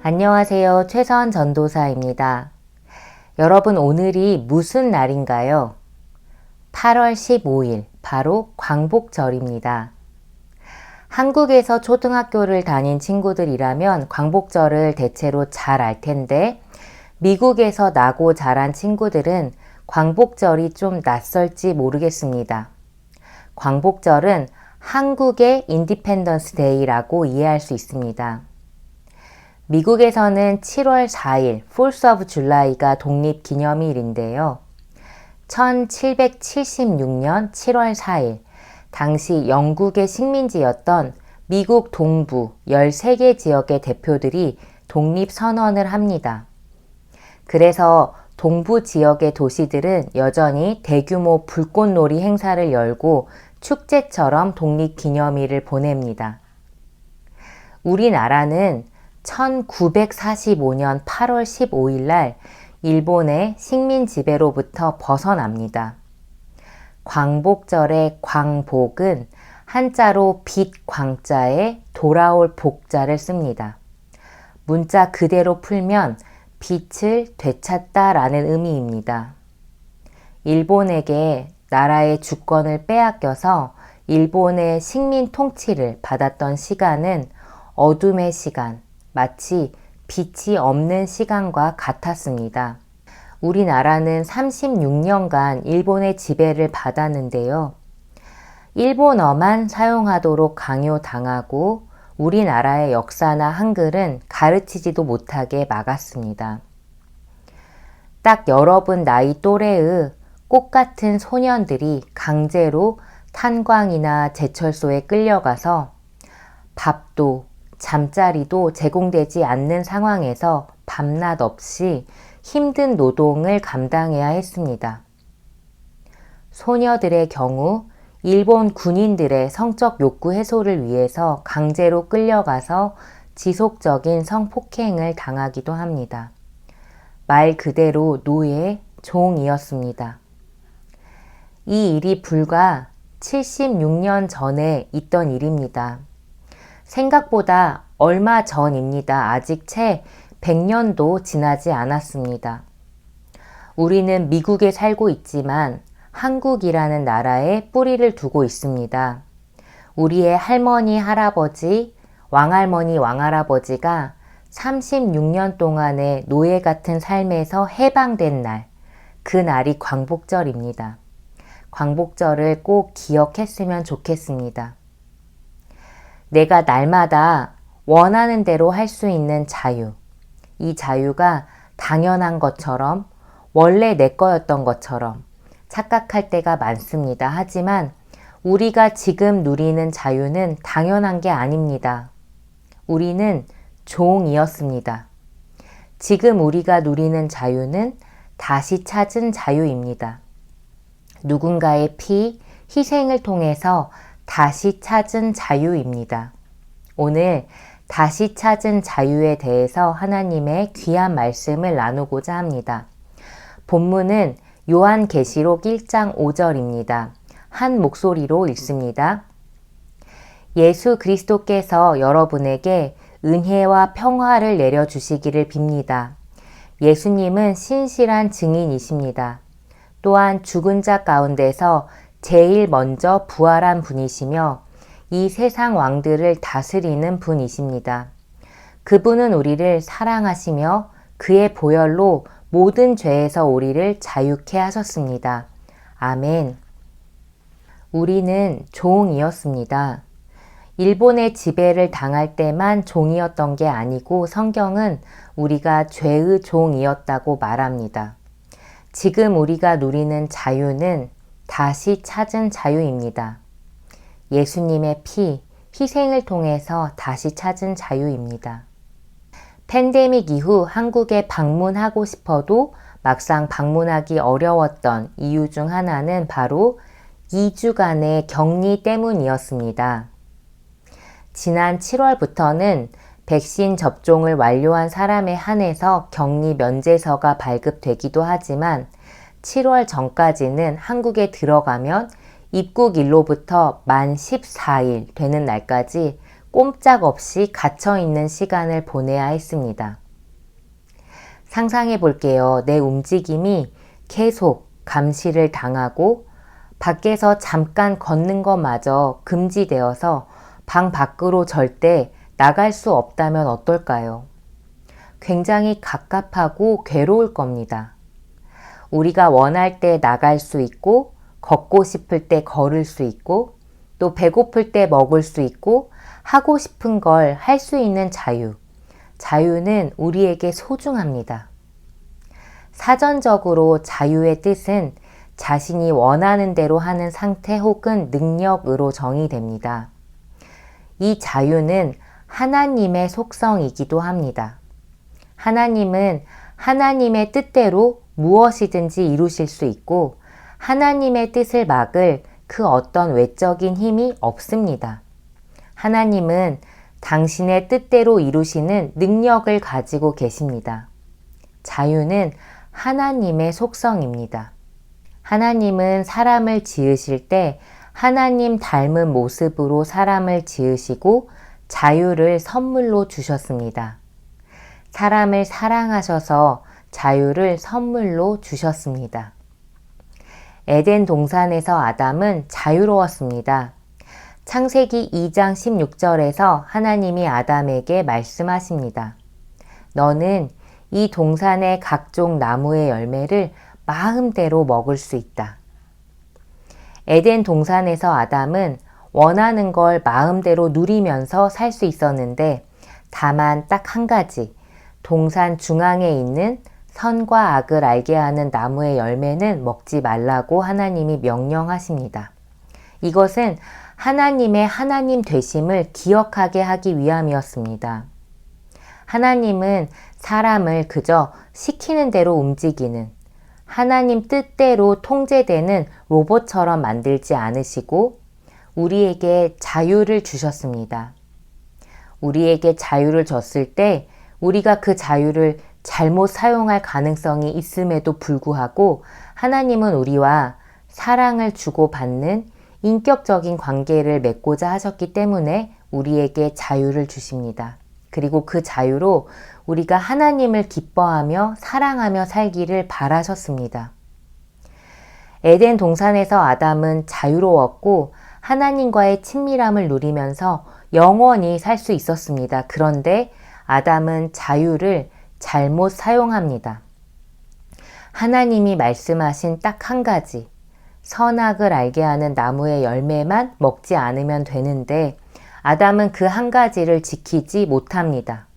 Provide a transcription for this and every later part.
안녕하세요. 최선 전도사입니다. 여러분, 오늘이 무슨 날인가요? 8월 15일, 바로 광복절입니다. 한국에서 초등학교를 다닌 친구들이라면 광복절을 대체로 잘 알 텐데, 미국에서 나고 자란 친구들은 광복절이 좀 낯설지 모르겠습니다. 광복절은 한국의 인디펜던스 데이라고 이해할 수 있습니다. 미국에서는 7월 4일, 4th of July가 독립기념일인데요. 1776년 7월 4일, 당시 영국의 식민지였던 미국 동부 13개 지역의 대표들이 독립선언을 합니다. 그래서 동부 지역의 도시들은 여전히 대규모 불꽃놀이 행사를 열고 축제처럼 독립기념일을 보냅니다. 우리나라는 1945년 8월 15일 날 일본의 식민 지배로부터 벗어납니다. 광복절의 광복은 한자로 빛 광자에 돌아올 복자를 씁니다. 문자 그대로 풀면 빛을 되찾다라는 의미입니다. 일본에게 나라의 주권을 빼앗겨서 일본의 식민 통치를 받았던 시간은 어둠의 시간, 마치 빛이 없는 시간과 같았습니다. 우리나라는 36년간 일본의 지배를 받았는데요. 일본어만 사용하도록 강요당하고 우리나라의 역사나 한글은 가르치지도 못하게 막았습니다. 딱 여러분 나이 또래의 꽃 같은 소년들이 강제로 탄광이나 제철소에 끌려가서 밥도 잠자리도 제공되지 않는 상황에서 밤낮 없이 힘든 노동을 감당해야 했습니다. 소녀들의 경우 일본 군인들의 성적 욕구 해소를 위해서 강제로 끌려가서 지속적인 성폭행을 당하기도 합니다. 말 그대로 노예, 종이었습니다. 이 일이 불과 76년 전에 있던 일입니다. 생각보다 얼마 전입니다. 아직 채 100년도 지나지 않았습니다. 우리는 미국에 살고 있지만 한국이라는 나라에 뿌리를 두고 있습니다. 우리의 할머니, 할아버지, 왕할머니, 왕할아버지가 36년 동안의 노예 같은 삶에서 해방된 날, 그 날이 광복절입니다. 광복절을 꼭 기억했으면 좋겠습니다. 내가 날마다 원하는 대로 할 수 있는 자유. 이 자유가 당연한 것처럼, 원래 내 거였던 것처럼 착각할 때가 많습니다. 하지만 우리가 지금 누리는 자유는 당연한 게 아닙니다. 우리는 종이었습니다. 지금 우리가 누리는 자유는 다시 찾은 자유입니다. 누군가의 피, 희생을 통해서 다시 찾은 자유입니다. 오늘 다시 찾은 자유에 대해서 하나님의 귀한 말씀을 나누고자 합니다. 본문은 요한계시록 1장 5절입니다. 한 목소리로 읽습니다. 예수 그리스도께서 여러분에게 은혜와 평화를 내려주시기를 빕니다. 예수님은 신실한 증인이십니다. 또한 죽은 자 가운데서 제일 먼저 부활한 분이시며 이 세상 왕들을 다스리는 분이십니다. 그분은 우리를 사랑하시며 그의 보혈로 모든 죄에서 우리를 자유케 하셨습니다. 아멘. 우리는 종이었습니다. 일본의 지배를 당할 때만 종이었던 게 아니고 성경은 우리가 죄의 종이었다고 말합니다. 지금 우리가 누리는 자유는 다시 찾은 자유입니다. 예수님의 피, 희생을 통해서 다시 찾은 자유입니다. 팬데믹 이후 한국에 방문하고 싶어도 막상 방문하기 어려웠던 이유 중 하나는 바로 2주간의 격리 때문이었습니다. 지난 7월부터는 백신 접종을 완료한 사람에 한해서 격리 면제서가 발급되기도 하지만 7월 전까지는 한국에 들어가면 입국일로부터 만 14일 되는 날까지 꼼짝없이 갇혀있는 시간을 보내야 했습니다. 상상해 볼게요. 내 움직임이 계속 감시를 당하고 밖에서 잠깐 걷는 것마저 금지되어서 방 밖으로 절대 나갈 수 없다면 어떨까요? 굉장히 갑갑하고 괴로울 겁니다. 우리가 원할 때 나갈 수 있고, 걷고 싶을 때 걸을 수 있고, 또 배고플 때 먹을 수 있고, 하고 싶은 걸 할 수 있는 자유. 자유는 우리에게 소중합니다. 사전적으로 자유의 뜻은 자신이 원하는 대로 하는 상태 혹은 능력으로 정의됩니다. 이 자유는 하나님의 속성이기도 합니다. 하나님은 하나님의 뜻대로 무엇이든지 이루실 수 있고 하나님의 뜻을 막을 그 어떤 외적인 힘이 없습니다. 하나님은 당신의 뜻대로 이루시는 능력을 가지고 계십니다. 자유는 하나님의 속성입니다. 하나님은 사람을 지으실 때 하나님 닮은 모습으로 사람을 지으시고 자유를 선물로 주셨습니다. 사람을 사랑하셔서 자유를 선물로 주셨습니다. 에덴 동산에서 아담은 자유로웠습니다. 창세기 2장 16절에서 하나님이 아담에게 말씀하십니다. 너는 이 동산의 각종 나무의 열매를 마음대로 먹을 수 있다. 에덴 동산에서 아담은 원하는 걸 마음대로 누리면서 살 수 있었는데 다만 딱 한 가지, 동산 중앙에 있는 선과 악을 알게 하는 나무의 열매는 먹지 말라고 하나님이 명령하십니다. 이것은 하나님의 하나님 되심을 기억하게 하기 위함이었습니다. 하나님은 사람을 그저 시키는 대로 움직이는 하나님 뜻대로 통제되는 로봇처럼 만들지 않으시고 우리에게 자유를 주셨습니다. 우리에게 자유를 줬을 때 우리가 그 자유를 잘못 사용할 가능성이 있음에도 불구하고 하나님은 우리와 사랑을 주고받는 인격적인 관계를 맺고자 하셨기 때문에 우리에게 자유를 주십니다. 그리고 그 자유로 우리가 하나님을 기뻐하며 사랑하며 살기를 바라셨습니다. 에덴 동산에서 아담은 자유로웠고 하나님과의 친밀함을 누리면서 영원히 살 수 있었습니다. 그런데 아담은 자유를 잘못 사용합니다. 하나님이 말씀하신 딱 한 가지, 선악을 알게 하는 나무의 열매만 먹지 않으면 되는데 아담은 그 한 가지를 지키지 못합니다.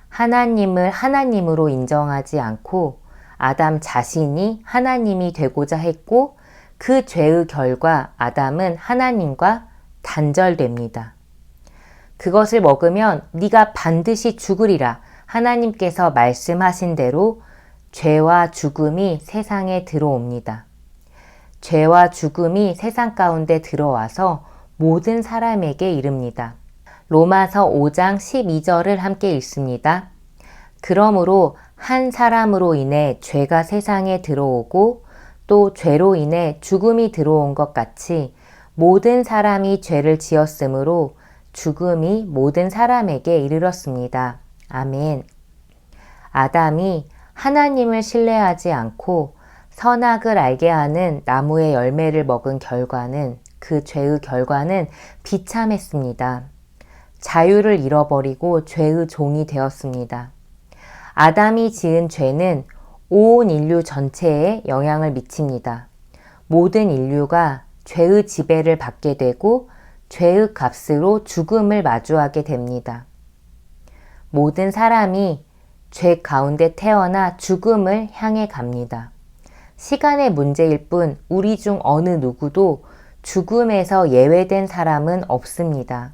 하나님을 하나님으로 인정하지 않고 아담 자신이 하나님이 되고자 했고 그 죄의 결과 아담은 하나님과 단절됩니다. 그것을 먹으면 네가 반드시 죽으리라 하나님께서 말씀하신 대로 죄와 죽음이 세상에 들어옵니다. 죄와 죽음이 세상 가운데 들어와서 모든 사람에게 이릅니다. 로마서 5장 12절을 함께 읽습니다. 그러므로 한 사람으로 인해 죄가 세상에 들어오고 또 죄로 인해 죽음이 들어온 것 같이 모든 사람이 죄를 지었으므로 죽음이 모든 사람에게 이르렀습니다. 아멘. 아담이 하나님을 신뢰하지 않고 선악을 알게 하는 나무의 열매를 먹은 결과는 그 죄의 결과는 비참했습니다. 자유를 잃어버리고 죄의 종이 되었습니다. 아담이 지은 죄는 온 인류 전체에 영향을 미칩니다. 모든 인류가 죄의 지배를 받게 되고 죄의 값으로 죽음을 마주하게 됩니다. 모든 사람이 죄 가운데 태어나 죽음을 향해 갑니다. 시간의 문제일 뿐 우리 중 어느 누구도 죽음에서 예외된 사람은 없습니다.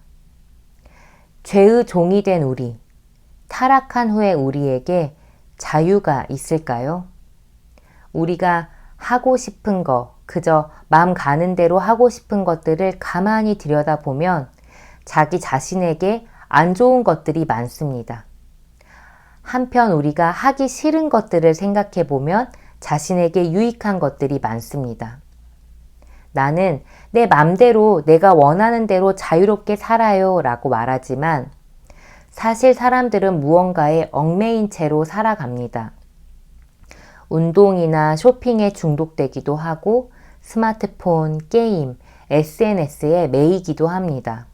죄의 종이 된 우리, 타락한 후에 우리에게 자유가 있을까요? 우리가 하고 싶은 거, 그저 마음 가는 대로 하고 싶은 것들을 가만히 들여다보면 자기 자신에게 안 좋은 것들이 많습니다. 한편 우리가 하기 싫은 것들을 생각해 보면 자신에게 유익한 것들이 많습니다. 나는 내 맘대로 내가 원하는 대로 자유롭게 살아요 라고 말하지만 사실 사람들은 무언가에 얽매인 채로 살아갑니다. 운동이나 쇼핑에 중독되기도 하고 스마트폰, 게임, SNS에 매이기도 합니다.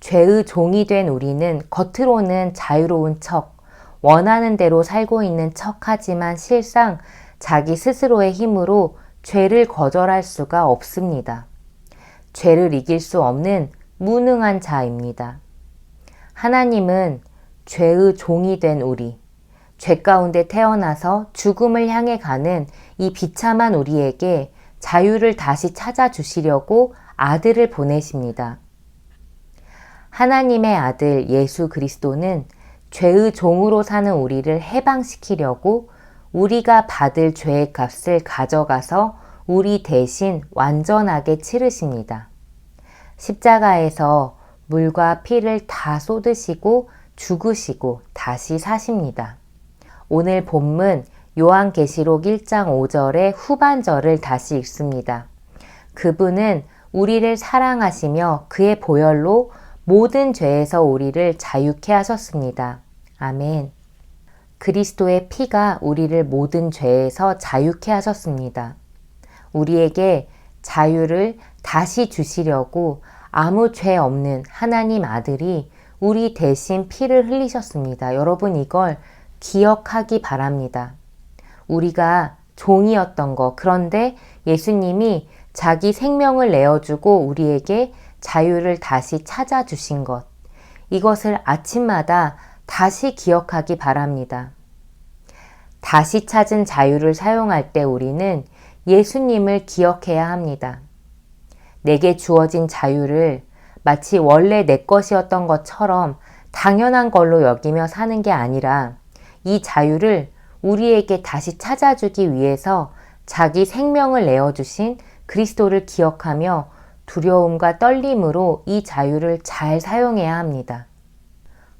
죄의 종이 된 우리는 겉으로는 자유로운 척, 원하는 대로 살고 있는 척하지만 실상 자기 스스로의 힘으로 죄를 거절할 수가 없습니다. 죄를 이길 수 없는 무능한 자입니다. 하나님은 죄의 종이 된 우리, 죄 가운데 태어나서 죽음을 향해 가는 이 비참한 우리에게 자유를 다시 찾아주시려고 아들을 보내십니다. 하나님의 아들 예수 그리스도는 죄의 종으로 사는 우리를 해방시키려고 우리가 받을 죄의 값을 가져가서 우리 대신 완전하게 치르십니다. 십자가에서 물과 피를 다 쏟으시고 죽으시고 다시 사십니다. 오늘 본문 요한계시록 1장 5절의 후반절을 다시 읽습니다. 그분은 우리를 사랑하시며 그의 보혈로 모든 죄에서 우리를 자유케 하셨습니다. 아멘. 그리스도의 피가 우리를 모든 죄에서 자유케 하셨습니다. 우리에게 자유를 다시 주시려고 아무 죄 없는 하나님 아들이 우리 대신 피를 흘리셨습니다. 여러분 이걸 기억하기 바랍니다. 우리가 종이었던 것, 그런데 예수님이 자기 생명을 내어주고 우리에게 자유를 다시 찾아주신 것, 이것을 아침마다 다시 기억하기 바랍니다. 다시 찾은 자유를 사용할 때 우리는 예수님을 기억해야 합니다. 내게 주어진 자유를 마치 원래 내 것이었던 것처럼 당연한 걸로 여기며 사는 게 아니라 이 자유를 우리에게 다시 찾아주기 위해서 자기 생명을 내어주신 그리스도를 기억하며 두려움과 떨림으로 이 자유를 잘 사용해야 합니다.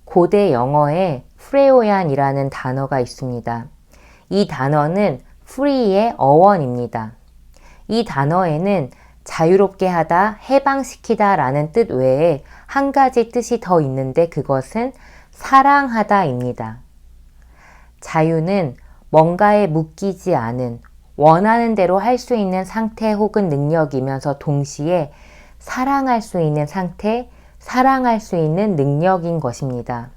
고대 영어에 프레오얀이라는 단어가 있습니다. 이 단어는 free의 어원입니다. 이 단어에는 자유롭게 하다, 해방시키다 라는 뜻 외에 한 가지 뜻이 더 있는데 그것은 사랑하다입니다. 자유는 뭔가에 묶이지 않은 원하는 대로 할 수 있는 상태 혹은 능력이면서 동시에 사랑할 수 있는 상태, 사랑할 수 있는 능력인 것입니다.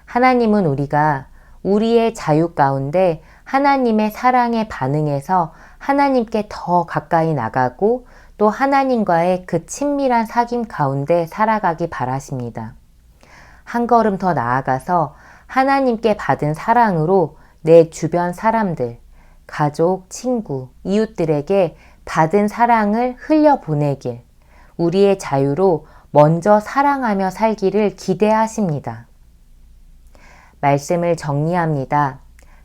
하나님은 우리가 우리의 자유 가운데 하나님의 사랑에 반응해서 하나님께 더 가까이 나가고 또 하나님과의 그 친밀한 사귐 가운데 살아가기 바라십니다. 한 걸음 더 나아가서 하나님께 받은 사랑으로 내 주변 사람들, 가족, 친구, 이웃들에게 받은 사랑을 흘려보내길, 우리의 자유로 먼저 사랑하며 살기를 기대하십니다. 말씀을 정리합니다.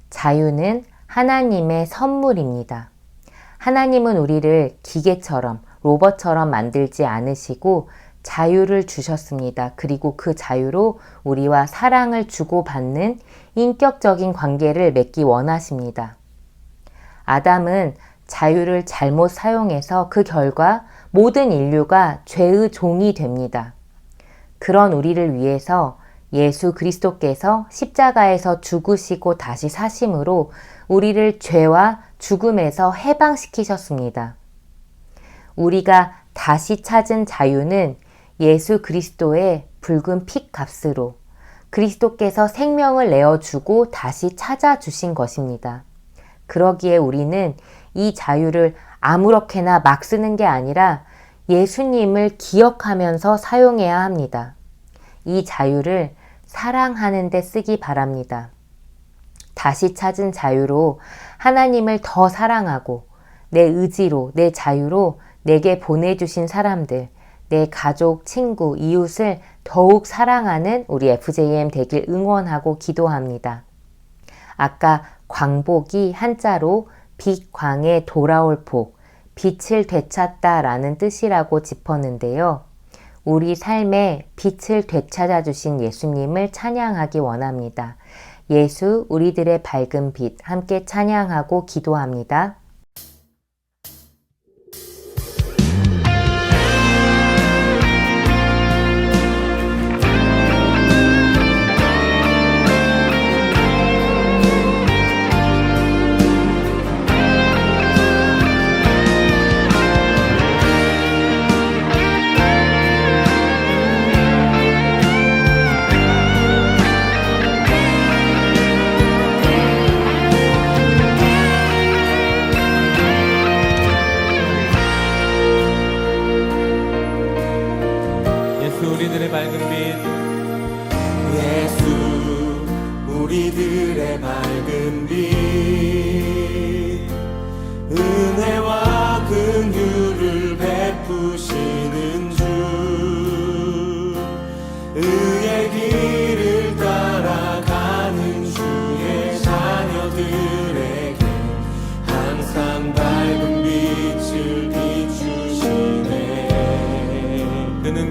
자유는 하나님의 선물입니다. 하나님은 우리를 기계처럼, 로봇처럼 만들지 않으시고 자유를 주셨습니다. 그리고 그 자유로 우리와 사랑을 주고받는 인격적인 관계를 맺기 원하십니다. 아담은 자유를 잘못 사용해서 그 결과 모든 인류가 죄의 종이 됩니다. 그런 우리를 위해서 예수 그리스도께서 십자가에서 죽으시고 다시 사심으로 우리를 죄와 죽음에서 해방시키셨습니다. 우리가 다시 찾은 자유는 예수 그리스도의 붉은 핏값으로 그리스도께서 생명을 내어주고 다시 찾아주신 것입니다. 그러기에 우리는 이 자유를 아무렇게나 막 쓰는 게 아니라 예수님을 기억하면서 사용해야 합니다. 이 자유를 사랑하는 데 쓰기 바랍니다. 다시 찾은 자유로 하나님을 더 사랑하고 내 의지로, 내 자유로 내게 보내주신 사람들, 내 가족, 친구, 이웃을 더욱 사랑하는 우리 FJM 되길 응원하고 기도합니다. 아까 광복이 한자로 빛광에 돌아올 복, 빛을 되찾다 라는 뜻이라고 짚었는데요. 우리 삶에 빛을 되찾아 주신 예수님을 찬양하기 원합니다. 예수, 우리들의 밝은 빛, 함께 찬양하고 기도합니다.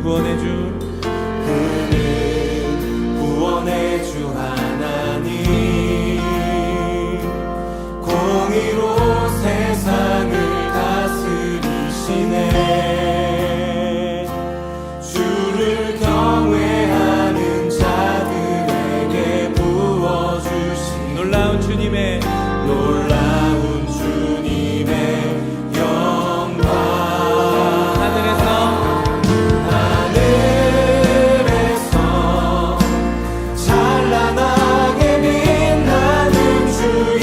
구원의 주, 그는 구원의 주 하나님, 공의로 세상을 다스리시네. 주를 경외하는 자들에게 부어주신 놀라운 주님의 영광, 하늘에서 찬란하게 빛나는 주의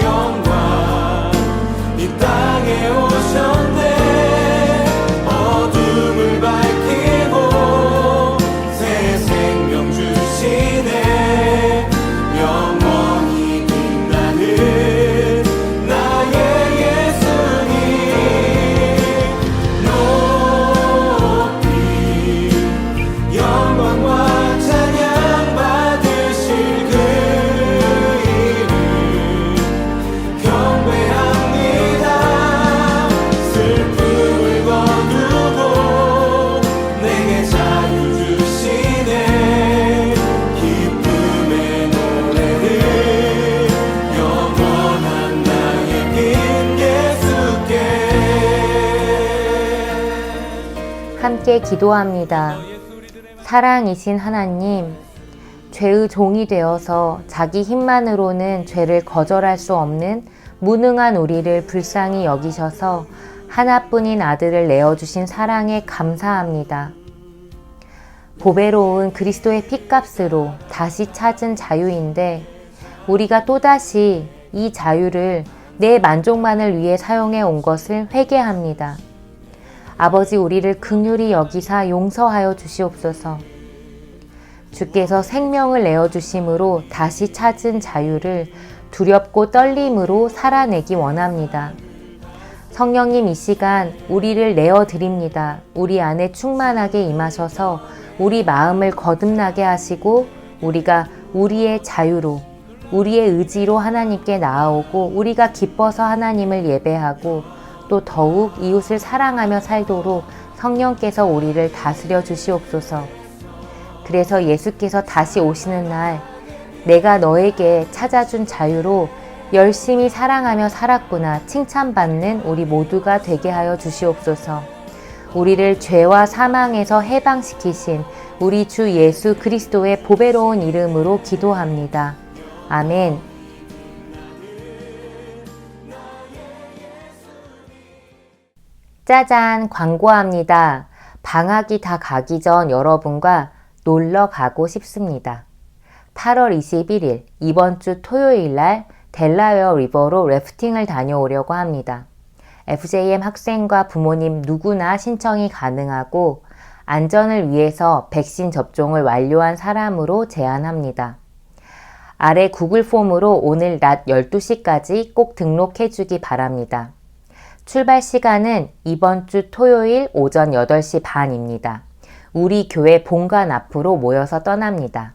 영광, 이 땅에 오셨네. 어둠을 밝히고 새 생명 주시네. 영원히 빛나는 나의 예수님, 높이 영광과 찬양 받으실 그 이름 경배합니다. 슬픔을 거두고 내게 자유 주시네. 기쁨의 노래를 영원한 나의 긴 예수께. 함께 기도합니다. 사랑이신 하나님, 죄의 종이 되어서 자기 힘만으로는 죄를 거절할 수 없는 무능한 우리를 불쌍히 여기셔서 하나뿐인 아들을 내어주신 사랑에 감사합니다. 보배로운 그리스도의 핏값으로 다시 찾은 자유인데 우리가 또다시 이 자유를 내 만족만을 위해 사용해 온 것을 회개합니다. 아버지, 우리를 긍휼히 여기사 용서하여 주시옵소서. 주께서 생명을 내어주심으로 다시 찾은 자유를 두렵고 떨림으로 살아내기 원합니다. 성령님, 이 시간 우리를 내어드립니다. 우리 안에 충만하게 임하셔서 우리 마음을 거듭나게 하시고 우리가 우리의 자유로, 우리의 의지로 하나님께 나아오고 우리가 기뻐서 하나님을 예배하고 또 더욱 이웃을 사랑하며 살도록 성령께서 우리를 다스려 주시옵소서. 그래서 예수께서 다시 오시는 날 내가 너에게 찾아준 자유로 열심히 사랑하며 살았구나 칭찬받는 우리 모두가 되게 하여 주시옵소서. 우리를 죄와 사망에서 해방시키신 우리 주 예수 그리스도의 보배로운 이름으로 기도합니다. 아멘. 짜잔, 광고합니다. 방학이 다 가기 전 여러분과 놀러 가고 싶습니다. 8월 21일 이번 주 토요일 날 델라웨어 리버로 래프팅을 다녀오려고 합니다. FJM 학생과 부모님 누구나 신청이 가능하고 안전을 위해서 백신 접종을 완료한 사람으로 제한합니다. 아래 구글 폼으로 오늘 낮 12시까지 꼭 등록해 주기 바랍니다. 출발 시간은 이번 주 토요일 오전 8시 반입니다. 우리 교회 본관 앞으로 모여서 떠납니다.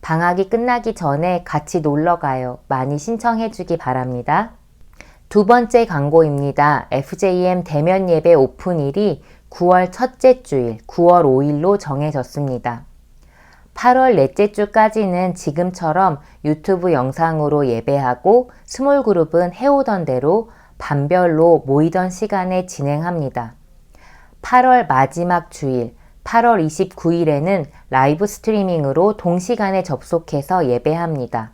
방학이 끝나기 전에 같이 놀러 가요. 많이 신청해 주기 바랍니다. 두 번째 광고입니다. FJM 대면 예배 오픈일이 9월 첫째 주일, 9월 5일로 정해졌습니다. 8월 넷째 주까지는 지금처럼 유튜브 영상으로 예배하고 스몰 그룹은 해오던 대로 반별로 모이던 시간에 진행합니다. 8월 마지막 주일, 8월 29일에는 라이브 스트리밍으로 동시간에 접속해서 예배합니다.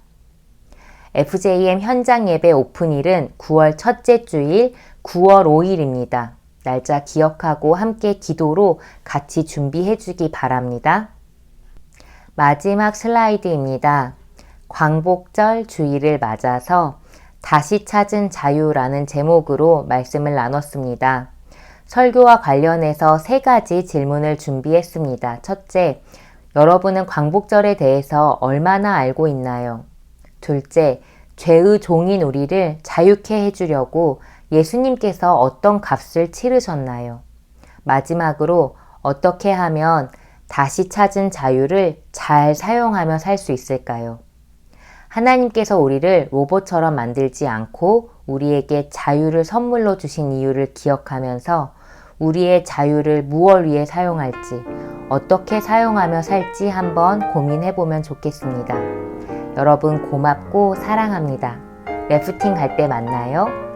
FJM 현장 예배 오픈일은 9월 첫째 주일, 9월 5일입니다. 날짜 기억하고 함께 기도로 같이 준비해 주기 바랍니다. 마지막 슬라이드입니다. 광복절 주일을 맞아서 다시 찾은 자유라는 제목으로 말씀을 나눴습니다. 설교와 관련해서 3가지 질문을 준비했습니다. 첫째, 여러분은 광복절에 대해서 얼마나 알고 있나요? 둘째, 죄의 종인 우리를 자유케 해주려고 예수님께서 어떤 값을 치르셨나요? 마지막으로 어떻게 하면 다시 찾은 자유를 잘 사용하며 살 수 있을까요? 하나님께서 우리를 로봇처럼 만들지 않고 우리에게 자유를 선물로 주신 이유를 기억하면서 우리의 자유를 무엇 위해 사용할지, 어떻게 사용하며 살지 한번 고민해보면 좋겠습니다. 여러분 고맙고 사랑합니다. 래프팅 갈 때 만나요.